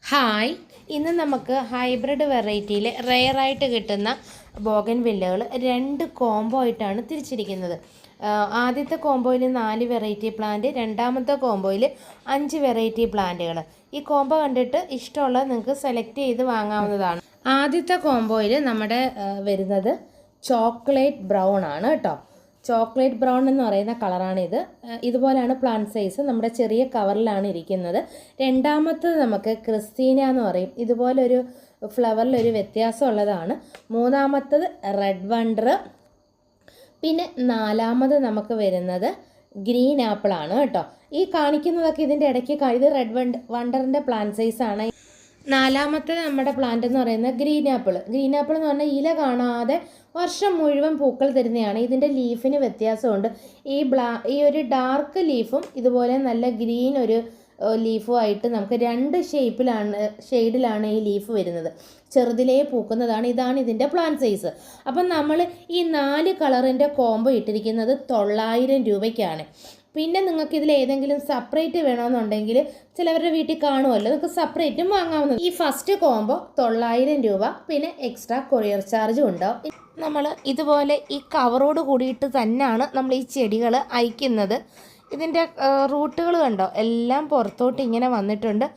Hi, ഇന്ന് നമുക്ക് hybrid വെറൈറ്റിയിൽ റെയറായിട്ട് കിട്ടുന്ന ബോഗൻവില്ലകൾ രണ്ട് കോംബോ ആയിട്ടാണ് തിരിച്ചിരിക്കുന്നത്. ആദ്യത്തെ കോംബോയിൽ 4 വെറൈറ്റി പ്ലാന്റ്, രണ്ടാമത്തെ കോംബോയിൽ 5 വെറൈറ്റി പ്ലാന്റുകൾ. ഈ കോംബോ കണ്ടിട്ട് ഇഷ്ടമുള്ളത് നിങ്ങൾക്ക് സെലക്ട് ചെയ്ത് വാങ്ങാവുന്നതാണ്. ആദ്യത്തെ കോംബോയിൽ നമ്മുടെ വരുന്നത് ചോക്ലേറ്റ് ബ്രൗൺ ആണ് കേട്ടോ. ചോക്ലേറ്റ് ബ്രൗൺ എന്ന് പറയുന്ന കളറാണിത്. ഇതുപോലെയാണ് പ്ലാന്റ് സൈസ്. നമ്മുടെ ചെറിയ കവറിലാണ് ഇരിക്കുന്നത്. രണ്ടാമത്തത് നമുക്ക് ക്രിസ്റ്റീന എന്ന് പറയും. ഇതുപോലൊരു ഫ്ലവറിലൊരു വ്യത്യാസമുള്ളതാണ്. മൂന്നാമത്തത് റെഡ് വണ്ടർ. പിന്നെ നാലാമത് നമുക്ക് വരുന്നത് ഗ്രീൻ ആപ്പിൾ ആണ് കേട്ടോ. ഈ കാണിക്കുന്നതൊക്കെ ഇതിൻ്റെ ഇടയ്ക്ക് ഇത് റെഡ് വണ്ടറിൻ്റെ പ്ലാന്റ് സൈസാണ്. നാലാമത്തെ നമ്മുടെ പ്ലാന്റ് എന്ന് പറയുന്നത് ഗ്രീൻ ആപ്പിൾ. ഗ്രീൻ ആപ്പിൾ എന്ന് പറഞ്ഞാൽ ഇല കാണാതെ വർഷം മുഴുവൻ പൂക്കൾ തരുന്നതാണ്. ഇതിൻ്റെ ലീഫിന് വ്യത്യാസമുണ്ട്. ഈ ഒരു ഡാർക്ക് ലീഫും ഇതുപോലെ നല്ല ഗ്രീൻ ഒരു ലീഫും ആയിട്ട് നമുക്ക് 2 ഷെയ്ഡിലാണ് ഈ ലീഫ് വരുന്നത്. ചെറുതിലേ പൂക്കുന്നതാണ്. ഇതാണ് ഇതിൻ്റെ പ്ലാന്റ് സൈസ്. അപ്പം നമ്മൾ ഈ 4 കളറിൻ്റെ കോംബോ ഇട്ടിരിക്കുന്നത് 900 രൂപയ്ക്കാണ്. പിന്നെ നിങ്ങൾക്ക് ഇതിൽ ഏതെങ്കിലും സെപ്പറേറ്റ് വേണമെന്നുണ്ടെങ്കിൽ ചിലവരുടെ വീട്ടിൽ കാണുമല്ലോ, നിങ്ങൾക്ക് സെപ്പറേറ്റും വാങ്ങാവുന്നത്. ഈ ഫസ്റ്റ് കോംബോ 900 രൂപ, പിന്നെ എക്സ്ട്രാ കൊറിയർ ചാർജും ഉണ്ടാവും. നമ്മൾ ഇതുപോലെ ഈ കവറോട് കൂടിയിട്ട് തന്നെയാണ് നമ്മൾ ഈ ചെടികൾ അയക്കുന്നത്. ഇതിൻ്റെ റൂട്ടുകൾ കണ്ടോ, എല്ലാം പുറത്തോട്ട് ഇങ്ങനെ വന്നിട്ടുണ്ട്.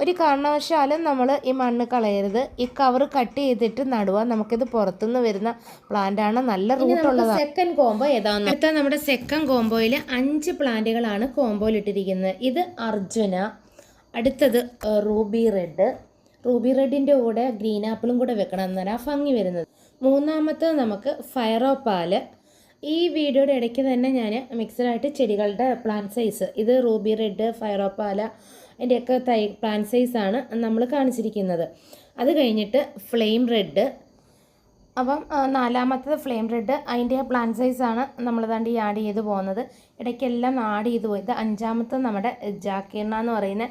ഒരു കാരണവശാലും നമ്മൾ ഈ മണ്ണ് കളയരുത്. ഈ കവർ കട്ട് ചെയ്തിട്ട് നടുക. നമുക്കിത് പുറത്തുനിന്ന് വരുന്ന പ്ലാന്റാണ്, നല്ല റൂട്ടുള്ളതാണ്. സെക്കൻഡ് കോംബോ ഏതാണെന്ന് അടുത്ത നമ്മുടെ സെക്കൻഡ് കോംബോയിൽ 5 പ്ലാന്റുകളാണ് കോംബോയിൽ ഇട്ടിരിക്കുന്നത്. ഇത് അർജുന, അടുത്തത് റൂബി റെഡ്. റൂബി റെഡിൻ്റെ കൂടെ ഗ്രീൻ ആപ്പിളും കൂടെ വെക്കണം, എന്നാണ് ഭംഗി വരുന്നത്. മൂന്നാമത്തത് നമുക്ക് ഫയറോപ്പാല്. ഈ വീഡിയോയുടെ ഇടയ്ക്ക് തന്നെ ഞാൻ മിക്സഡായിട്ട് ചെടികളുടെ പ്ലാന്റ് സൈസ്, ഇത് റൂബി റെഡ്, ഫയറോപ്പാല, അതിൻ്റെയൊക്കെ പ്ലാന്റ് സൈസാണ് നമ്മൾ കാണിച്ചിരിക്കുന്നത്. അത് കഴിഞ്ഞിട്ട് ഫ്ലെയിം റെഡ്. അപ്പം നാലാമത്തത് ഫ്ലെയിം റെഡ്, അതിൻ്റെ പ്ലാന്റ് സൈസാണ് നമ്മൾ ദാണ്ട് ഈ ആഡ് ചെയ്ത് പോകുന്നത്. ഇടയ്ക്കെല്ലാം ആഡ് ചെയ്ത് പോയി. ഇത് അഞ്ചാമത്തത് നമ്മുടെ ജാക്കീർണ എന്ന് പറയുന്ന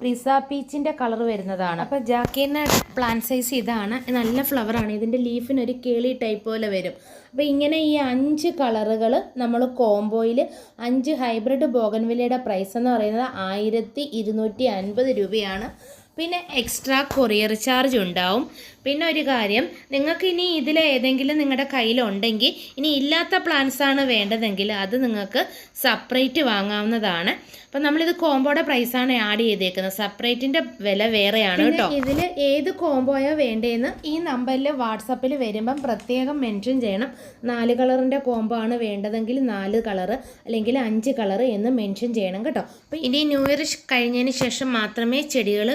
പ്രിസ പീച്ചിൻ്റെ കളർ വരുന്നതാണ്. അപ്പോൾ ജാക്കീർണയുടെ പ്ലാന്റ് സൈസ് ഇതാണ്. നല്ല ഫ്ലവറാണ്. ഇതിൻ്റെ ലീഫിനൊരു കേളി ടൈപ്പ് പോലെ വരും. അപ്പോൾ ഇങ്ങനെ ഈ 5 കളറുകൾ നമ്മൾ കോംബോയിൽ 5 ഹൈബ്രിഡ് ബോഗൻവില്ലയുടെ പ്രൈസ് എന്ന് പറയുന്നത് 1250 രൂപയാണ്. പിന്നെ എക്സ്ട്രാ കൊറിയർ ചാർജ് ഉണ്ടാവും. പിന്നെ ഒരു കാര്യം, നിങ്ങൾക്ക് ഇനി ഇതിൽ ഏതെങ്കിലും നിങ്ങളുടെ കയ്യിലുണ്ടെങ്കിൽ, ഇനി ഇല്ലാത്ത പ്ലാന്റ്സാണ് വേണ്ടതെങ്കിൽ അത് നിങ്ങൾക്ക് സെപ്പറേറ്റ് വാങ്ങാവുന്നതാണ്. അപ്പം നമ്മളിത് കോംബോയുടെ പ്രൈസാണ് ആഡ് ചെയ്തേക്കുന്നത്. സെപ്പറേറ്റിൻ്റെ വില വേറെയാണ് കേട്ടോ. ഇതിൽ ഏത് കോംബോയോ വേണ്ടതെന്ന് ഈ നമ്പറിൽ വാട്സപ്പിൽ വരുമ്പം പ്രത്യേകം മെൻഷൻ ചെയ്യണം. 4 കളറിൻ്റെ കോംബോ ആണ് വേണ്ടതെങ്കിൽ 4 കളറ്, അല്ലെങ്കിൽ 5 കളറ് എന്ന് മെൻഷൻ ചെയ്യണം കേട്ടോ. അപ്പോൾ ഇനി ന്യൂ ഇയർ കഴിഞ്ഞതിന് ശേഷം മാത്രമേ ചെടികൾ